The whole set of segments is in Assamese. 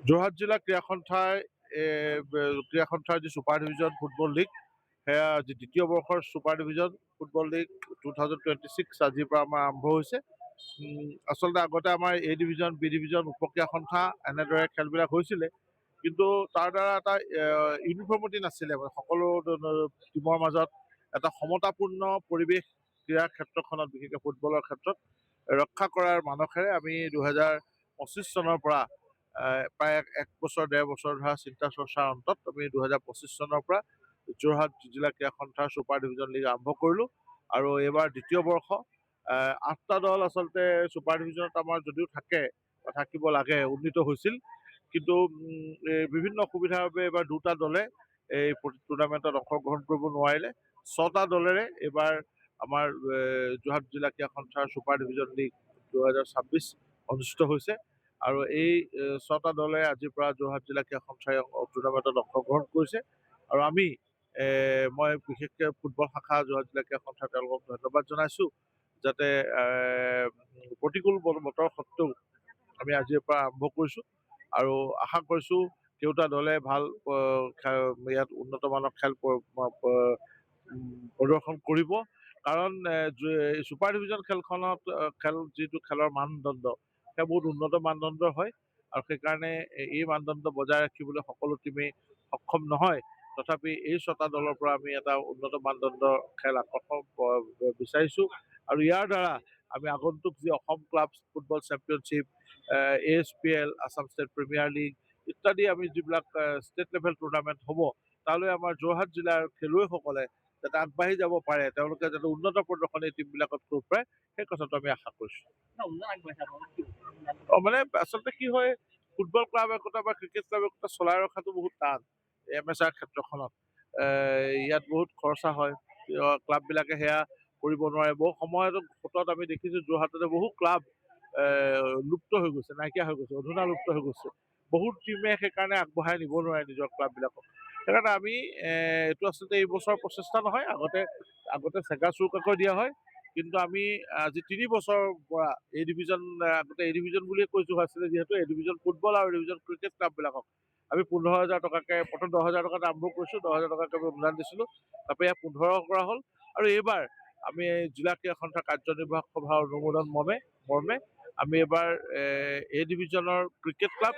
যোৰহাট জিলা ক্ৰীড়া সন্থাৰ যি ছুপাৰ ডিভিজন ফুটবল লীগ, সেয়া আজি দ্বিতীয় বৰ্ষৰ ছুপাৰ ডিভিজন ফুটবল লীগ 2026 আজিৰ পৰা আমাৰ আৰম্ভ হৈছে। আচলতে আগতে আমাৰ এ ডিভিজন, বি ডিভিজন, উপক্ৰীয়া সন্থা এনেদৰে খেলবিলাক হৈছিলে, কিন্তু তাৰ দ্বাৰা এটা ইউনিফৰ্মিটি নাছিলে। মানে সকলো টীমৰ মাজত এটা সমতাপূৰ্ণ পৰিৱেশ ক্ৰীড়াৰ ক্ষেত্ৰখনত, বিশেষকৈ ফুটবলৰ ক্ষেত্ৰত ৰক্ষা কৰাৰ মানসেৰে আমি 2025 চনৰ পৰা প্ৰায় এক বছৰ, 1.5 বছৰ ধৰা চিন্তা চৰ্চাৰ অন্তত আমি 2025 চনৰ পৰা যোৰহাট জিলা ক্ৰীড়া সন্থাৰ ছুপাৰ ডিভিজন লীগ আৰম্ভ কৰিলোঁ। আৰু এইবাৰ দ্বিতীয় বৰ্ষ। 8টা দল আচলতে ছুপাৰ ডিভিজনত আমাৰ যদিও থাকিব লাগে, উন্নীত হৈছিল, কিন্তু বিভিন্ন অসুবিধাৰ বাবে এইবাৰ 2টা দলে এই টুৰ্ণামেণ্টত অংশগ্ৰহণ কৰিব নোৱাৰিলে। 6টা দলেৰে এইবাৰ আমাৰ যোৰহাট জিলা ক্ৰীড়া সন্থাৰ ছুপাৰ ডিভিজন লীগ 2026 অনুষ্ঠিত হৈছে। আৰু এই 6টা দলে আজিৰ পৰা যোৰহাট জিলা ক্ৰীড়া সন্থাই টুৰ্ণামেণ্টত অংশগ্ৰহণ কৰিছে। আৰু মই বিশেষকৈ ফুটবল শাখা যোৰহাট জিলা ক্ৰীড়া সন্থা তেওঁলোকক ধন্যবাদ জনাইছোঁ, যাতে প্ৰতিকূল বতৰ সত্ত্বেও আমি আজিৰ পৰা আৰম্ভ কৰিছোঁ। আৰু আশা কৰিছোঁ কেওটা দলে ভাল ইয়াত উন্নত মানৰ খেল প্ৰদৰ্শন কৰিব। কাৰণ ছুপাৰ ডিভিজন যিটো খেলৰ মানদণ্ড, সেয়া বহুত উন্নত মানদণ্ডৰ হয়। আৰু সেইকাৰণে এই মানদণ্ড বজাই ৰাখিবলৈ সকলো টীমেই সক্ষম নহয়। তথাপি এই 6টা দলৰ পৰা আমি এটা উন্নত মানদণ্ডৰ খেল আকৰ্ষণ বিচাৰিছোঁ। আৰু ইয়াৰ দ্বাৰা আমি আগন্তুক যি Assam club football championship, ASPL, Assam state premier league ইত্যাদি আমি যিবিলাক ষ্টেট লেভেল টুৰ্ণামেণ্ট হ'ব, তালৈ আমাৰ যোৰহাট জিলাৰ খেলুৱৈসকলে যাতে আগবাঢ়ি যাব পাৰে, তেওঁলোকে যাতে উন্নত প্ৰদৰ্শন এই টীমবিলাকত কৰিব পাৰে, সেই কথাটো আমি আশা কৰিছোঁ। মানে আচলতে কি হয়, ফুটবল ক্লাব একোটা বা ক্ৰিকেট ক্লাব একোটা চলাই ৰখাটো বহুত টান। MSR ক্ষেত্ৰখনত ইয়াত বহুত খৰচা হয়, ক্লাববিলাকে সেয়া কৰিব নোৱাৰে। বহু সময়ত আমি দেখিছোঁ যোৰহাটতে বহু ক্লাব লুপ্ত হৈ গৈছে, নাইকিয়া হৈ গৈছে, অধুনা লুপ্ত হৈ গৈছে। বহুত টীমে সেইকাৰণে আগবঢ়াই নিব নোৱাৰে নিজৰ ক্লাববিলাকক। সেইকাৰণে আমি এইটো আচলতে এইবছৰৰ প্ৰচেষ্টা নহয়, আগতে চেগা চুৰকাকৈ দিয়া হয়। কিন্তু আমি আজি 3 বছৰৰ পৰা আগতে এ ডিভিজন বুলিয়ে কৈ যোৱা আছিলে, যিহেতু এ ডিভিজন ফুটবল আৰু এ ডিভিজন ক্ৰিকেট ক্লাববিলাকক আমি 15,000 টকাকৈ, প্ৰথম 10,000 টকাত আৰম্ভ কৰিছোঁ, 10,000 টকাকৈ আমি অনুদান দিছিলোঁ। তাৰপৰা 15 কৰা হ'ল। আৰু এইবাৰ আমি জিলা ক্ৰীড়া সন্থাৰ কাৰ্যনিৰ্বাহক সভাৰ অনুমোদন মৰ্মে আমি এইবাৰ এ ডিভিজনৰ ক্ৰিকেট ক্লাব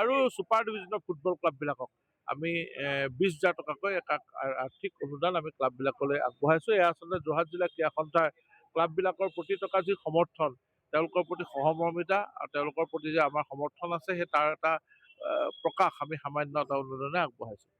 আৰু ছুপাৰ ডিভিজনৰ ফুটবল ক্লাববিলাকক আমি 20,000 টকাকৈ এক আৰ্থিক অনুদান আমি ক্লাববিলাকলৈ আগবঢ়াইছোঁ। এয়া আচলতে যোৰহাট জিলা ক্ৰীড়া সন্থাৰ ক্লাববিলাকৰ প্ৰতি টকা যি সমৰ্থন, তেওঁলোকৰ প্ৰতি সহমৰ্মিতা আৰু তেওঁলোকৰ প্ৰতি যে আমাৰ সমৰ্থন আছে, সেই তাৰ এটা প্ৰকাশ আমি সামান্য এটা অনুদানে আগবঢ়াইছোঁ।